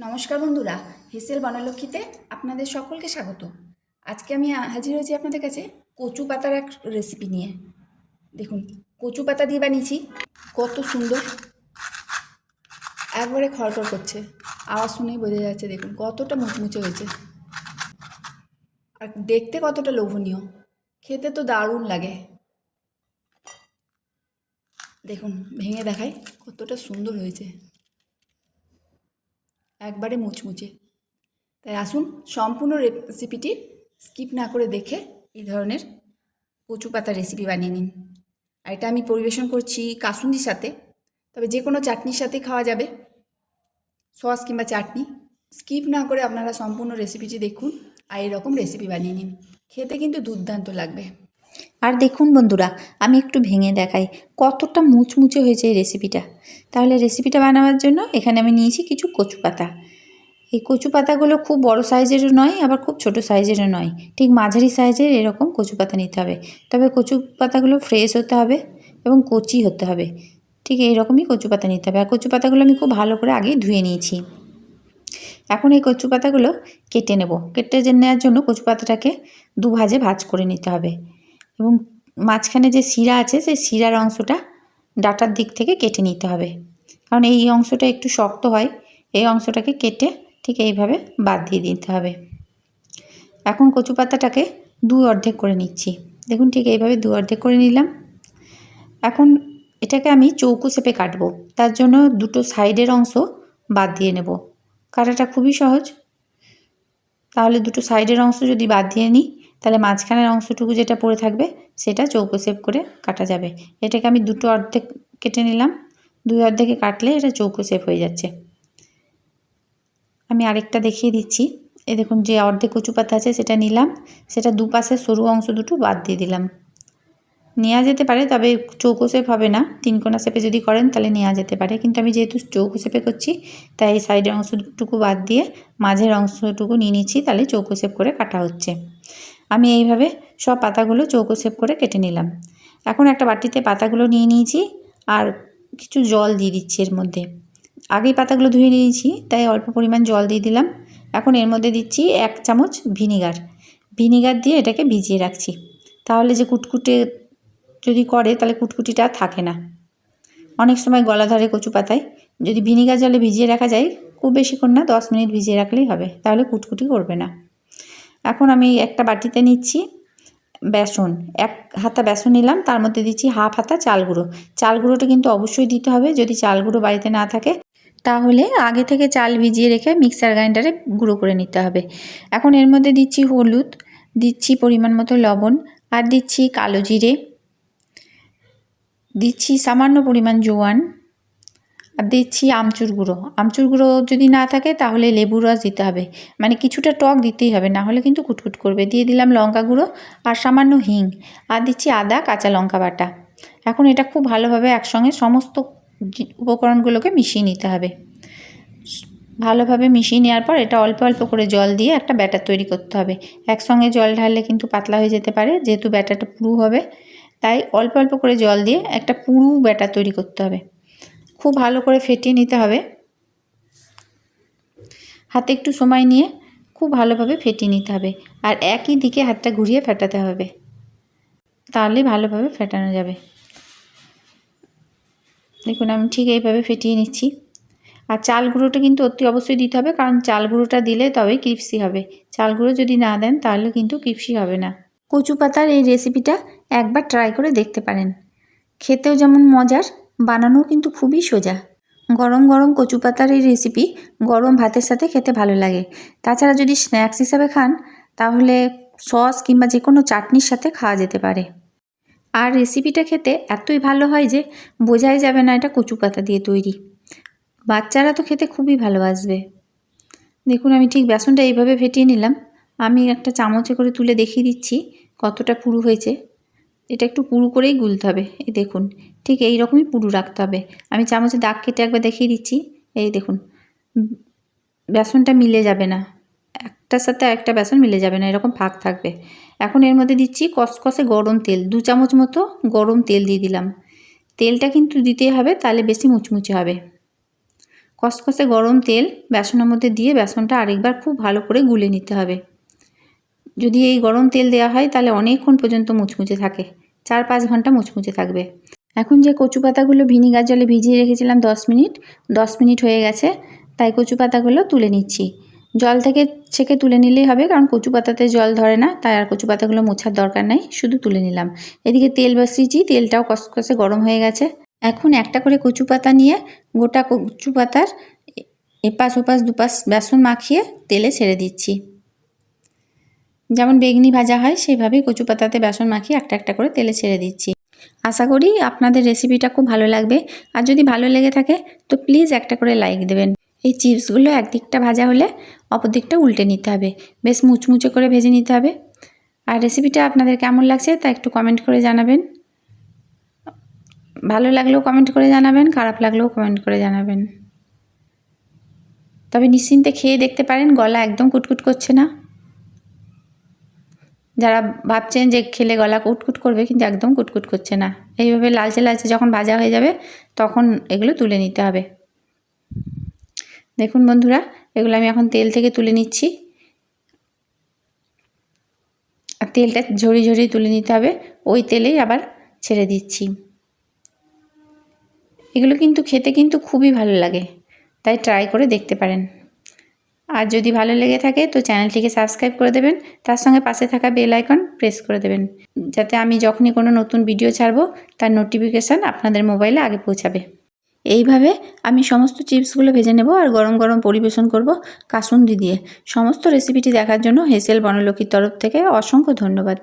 নমস্কার বন্ধুরা, হেসেল বনলক্ষ্মীতে আপনাদের সকলকে স্বাগত। আজকে আমি হাজির হয়েছি আপনাদের কাছে কচু পাতার এক রেসিপি নিয়ে। দেখুন, কচু পাতা দিয়ে বানিয়েছি, কত সুন্দর, একবারে খড়খড় করছে, আওয়াজ শুনেই বোঝা যাচ্ছে। দেখুন কতটা মুচমুচে হয়েছে আর দেখতে কতটা লোভনীয়, খেতে তো দারুণ লাগে। দেখুন ভেঙে দেখাই, কতটা সুন্দর হয়েছে, একবারে মুচমুচে। তাই আসুন সম্পূর্ণ রেসিপিটি স্কিপ না করে দেখে এই ধরনের কচু পাতা রেসিপি বানিয়ে নিন। আর এটা আমি পরিবেশন করছি কাসুন্দির সাথে, তবে যে কোনো চাটনির সাথে খাওয়া যাবে, সস কিংবা চাটনি। স্কিপ না করে আপনারা সম্পূর্ণ রেসিপিটি দেখুন আর এরকম রেসিপি বানিয়ে নিন, খেতে কিন্তু দুর্দান্ত লাগবে। আর দেখুন বন্ধুরা, আমি একটু ভেঙে দেখাই কতটা মুচমুচে হয়েছে এই রেসিপিটা। তাহলে রেসিপিটা বানাবার জন্য এখানে আমি নিয়েছি কিছু কচু পাতা। এই কচু পাতাগুলো খুব বড় সাইজেরও নয়, আবার খুব ছোট সাইজেরও নয়, ঠিক মাঝারি সাইজের এরকম কচু পাতা নিতে হবে। তবে কচু পাতাগুলো ফ্রেশ হতে হবে এবং কচি হতে হবে, ঠিক এইরকমই কচু পাতা নিতে হবে। আর কচু পাতাগুলো আমি খুব ভালো করে আগেই ধুয়ে নিয়েছি। এখন এই কচু পাতাগুলো কেটে নেব। কেটে নেওয়ার জন্য কচু পাতাটাকে দুভাজে ভাজ করে নিতে হবে এবং মাঝখানে যে শিরা আছে সেই শিরার অংশটা ডাঁটার দিক থেকে কেটে নিতে হবে, কারণ এই অংশটা একটু শক্ত হয়। এই অংশটাকে কেটে ঠিক এইভাবে বাদ দিয়ে দিতে হবে। এখন কচু পাতাটাকে দু অর্ধেক করে নিচ্ছি। দেখুন ঠিক এইভাবে দু অর্ধেক করে নিলাম। এখন এটাকে আমি চৌকো শেপে কাটবো, তার জন্য দুটো সাইডের অংশ বাদ দিয়ে নেব। কাটাটা খুবই সহজ। তাহলে দুটো সাইডের অংশ যদি বাদ দিয়ে নিই, তাহলে মাঝখানের অংশটুকু যেটা পড়ে থাকবে সেটা চৌকো শেপ করে কাটা যাবে। এটাকে আমি দুটো অর্ধেক কেটে নিলাম। দুই অর্ধেকে কাটলে এটা চৌকো শেপ হয়ে যাচ্ছে। আমি আরেকটা দেখিয়ে দিচ্ছি। এই দেখুন, যে অর্ধেক কচু পাতা আছে সেটা নিলাম, সেটা দুপাশের সরু অংশ দুটো বাদ দিয়ে দিলাম। নেওয়া যেতে পারে, তবে চৌকো শেপ হবে না। তিনকোনা শেপে যদি করেন তাহলে নেওয়া যেতে পারে, কিন্তু আমি যেহেতু চৌকো শেপে করছি তাই এই সাইডের অংশটুকু বাদ দিয়ে মাঝের অংশটুকু নিয়ে নিচ্ছি, তাহলে চৌকো শেপ করে কাটা হচ্ছে। আমি এইভাবে সব পাতাগুলো চৌকো শেপ করে কেটে নিলাম। এখন একটা বাটিতে পাতাগুলো নিয়ে নিয়েছি আর কিছু জল দিয়ে দিচ্ছি এর মধ্যে। আগেই পাতাগুলো ধুয়ে নিয়েছি তাই অল্প পরিমাণ জল দিয়ে দিলাম। এখন এর মধ্যে দিচ্ছি 1 চামচ ভিনিগার। ভিনিগার দিয়ে এটাকে ভিজিয়ে রাখছি, তাহলে যে কুটকুটে যদি করে তাহলে কুটকুটিটা থাকে না। অনেক সময় গলা ধরে কচু পাতায়, যদি ভিনিগার জলে ভিজিয়ে রাখা যায়, খুব বেশিক্ষণ না, 10 মিনিট ভিজিয়ে রাখলেই হবে, তাহলে কুটকুটি করবে না। এখন আমি একটা বাটিতে নিচ্ছি বেসন। 1 হাতা বেসন নিলাম, তার মধ্যে দিচ্ছি হাফ হাতা চাল গুঁড়ো। চাল গুঁড়োটা কিন্তু অবশ্যই দিতে হবে, যদি চাল গুঁড়ো বাড়িতে না থাকে তাহলে আগে থেকে চাল ভিজিয়ে রেখে মিক্সার গ্রাইন্ডারে গুঁড়ো করে নিতে হবে। এখন এর মধ্যে দিচ্ছি হলুদ, দিচ্ছি পরিমাণ মতো লবণ, আর দিচ্ছি কালো জিরে, দিচ্ছি সামান্য পরিমাণ জোয়ান, আর দিচ্ছি আমচুর গুঁড়ো। আমচুর গুঁড়ো যদি না থাকে তাহলে লেবুর রস দিতে হবে, মানে কিছুটা টক দিতেই হবে, না হলে কিন্তু কুটকুট করবে। দিয়ে দিলাম লঙ্কা গুঁড়ো আর সামান্য হিং, আর দিচ্ছি আদা কাঁচা লঙ্কা বাটা। এখন এটা খুব ভালোভাবে একসঙ্গে সমস্ত উপকরণগুলোকে মিশিয়ে নিতে হবে। ভালোভাবে মিশিয়ে নেওয়ার পর এটা অল্প অল্প করে জল দিয়ে একটা ব্যাটার তৈরি করতে হবে। একসঙ্গে জল ঢাললে কিন্তু পাতলা হয়ে যেতে পারে, যেহেতু ব্যাটারটা পুরু হবে, তাই অল্প অল্প করে জল দিয়ে একটা পুরু ব্যাটার তৈরি করতে হবে। খুব ভালো করে ফেটিয়ে নিতে হবে। হাতে একটু সময় নিয়ে খুব ভালোভাবে ফেটিয়ে নিতে হবে, আর একই দিকে হাতটা ঘুরিয়ে ফেটাতে হবে, তাহলে ভালোভাবে ফেটানো যাবে। দেখুন আমি ঠিক এইভাবে ফেটিয়ে নিচ্ছি। আর চাল গুঁড়োটা কিন্তু অতি অবশ্যই দিতে হবে, কারণ চাল গুঁড়োটা দিলে তবেই ক্রিপসি হবে। চাল গুঁড়ো যদি না দেন তাহলে কিন্তু ক্রিপসি হবে না। কচু পাতার এই রেসিপিটা একবার ট্রাই করে দেখতে পারেন। খেতেও যেমন মজার, বানানোও কিন্তু খুবই সোজা। গরম গরম কচু পাতার এই রেসিপি গরম ভাতের সাথে খেতে ভালো লাগে। তাছাড়া যদি স্ন্যাক্স হিসাবে খান তাহলে সস কিংবা যে কোনো চাটনির সাথে খাওয়া যেতে পারে। আর রেসিপিটা খেতে এতই ভালো হয় যে বোঝাই যাবে না এটা কচু পাতা দিয়ে তৈরি। বাচ্চারা তো খেতে খুবই ভালোবাসবে। দেখুন আমি ঠিক বেসনটা এইভাবে ফেটিয়ে নিলাম। আমি একটা চামচে করে তুলে দেখিয়ে দিচ্ছি কতটা পুরু হয়েছে। এটা একটু পুরু করেই গুলতে হবে। এই দেখুন ঠিক এই রকমই পুরু রাখতে হবে। আমি চামচে দাগ কেটে একবার দেখিয়ে দিচ্ছি। এই দেখুন বেসনটা মিলে যাবে না, একটার সাথে একটা বেসন মিলে যাবে না, এরকম ফাঁক থাকবে। এখন এর মধ্যে দিচ্ছি কসকসে গরম তেল, 2 চামচ মতো গরম তেল দিয়ে দিলাম। তেলটা কিন্তু দিতেই হবে, তাহলে বেশি মুচমুচে হবে। কসকসে গরম তেল বেসনের মধ্যে দিয়ে বেসনটা আরেকবার খুব ভালো করে গুলে নিতে হবে। যদি এই গরম তেল দেওয়া হয় তাহলে অনেকক্ষণ পর্যন্ত মুচমুচে থাকে, 4-5 ঘন্টা মুচমুচে থাকবে। এখন যে কচু পাতাগুলো ভিনিগার জলে ভিজিয়ে রেখেছিলাম 10 মিনিট হয়ে গেছে, তাই কচু পাতাগুলো তুলে নিচ্ছি। জল থেকে ছেঁকে তুলে নিলেই হবে, কারণ কচু পাতাতে জল ধরে না, তাই আর কচু পাতাগুলো মোছার দরকার নেই, শুধু তুলে নিলাম। এদিকে তেল বসিয়েছি, তেলটাও কসকসে গরম হয়ে গেছে। এখন একটা করে কচু পাতা নিয়ে গোটা কচু পাতার এপাশ ওপাশ দুপাশ বেসন মাখিয়ে তেলে ছেড়ে দিচ্ছি। যেমন বেগনি ভাজা হয় সেইভাবেই কচু পাতাতে বেসন মাখিয়ে একটা একটা করে তেলে ছেড়ে দিচ্ছি। আশা করি আপনাদের রেসিপিটা খুব ভালো লাগবে, আর যদি ভালো লেগে থাকে তো প্লিজ একটা করে লাইক দেবেন। এই চিপসগুলো একদিকটা ভাজা হলে অপর দিকটা উল্টে নিতে হবে, বেশ মুচমুচে করে ভেজে নিতে হবে। আর রেসিপিটা আপনাদের কেমন লাগছে তা একটু কমেন্ট করে জানাবেন। ভালো লাগলেও কমেন্ট করে জানাবেন, খারাপ লাগলেও কমেন্ট করে জানাবেন। তবে নিশ্চিন্তে খেয়ে দেখতে পারেন, গলা একদম কুটকুট করছে না। যারা ভাবছেন যে খেলে গলা কুটকুট করবে, কিন্তু একদম কুটকুট করছে না। এইভাবে লালচে লালচে যখন ভাজা হয়ে যাবে তখন এগুলো তুলে নিতে হবে। দেখুন বন্ধুরা, এগুলো আমি এখন তেল থেকে তুলে নিচ্ছি, আর তেলটা ঝরিয়ে ঝরিয়ে তুলে নিতে হবে, ওই তেলেই আবার ছেড়ে দিচ্ছি। এগুলো কিন্তু খেতে কিন্তু খুবই ভালো লাগে, তাই ট্রাই করে দেখতে পারেন। আর যদি ভালো লেগে থাকে তো চ্যানেলটিকে সাবস্ক্রাইব করে দেবেন, তার সঙ্গে পাশে থাকা বেল আইকন প্রেস করে দেবেন, যাতে আমি যখনই কোনো নতুন ভিডিও ছাড়বো তার নোটিফিকেশান আপনাদের মোবাইলে আগে পৌঁছাবে। এইভাবে আমি সমস্ত চিপসগুলো ভেজে নেব আর গরম গরম পরিবেশন করব কাসুন্দি দিয়ে। সমস্ত রেসিপিটি দেখার জন্য হেসেল বনলক্ষ্মীর তরফ থেকে অসংখ্য ধন্যবাদ।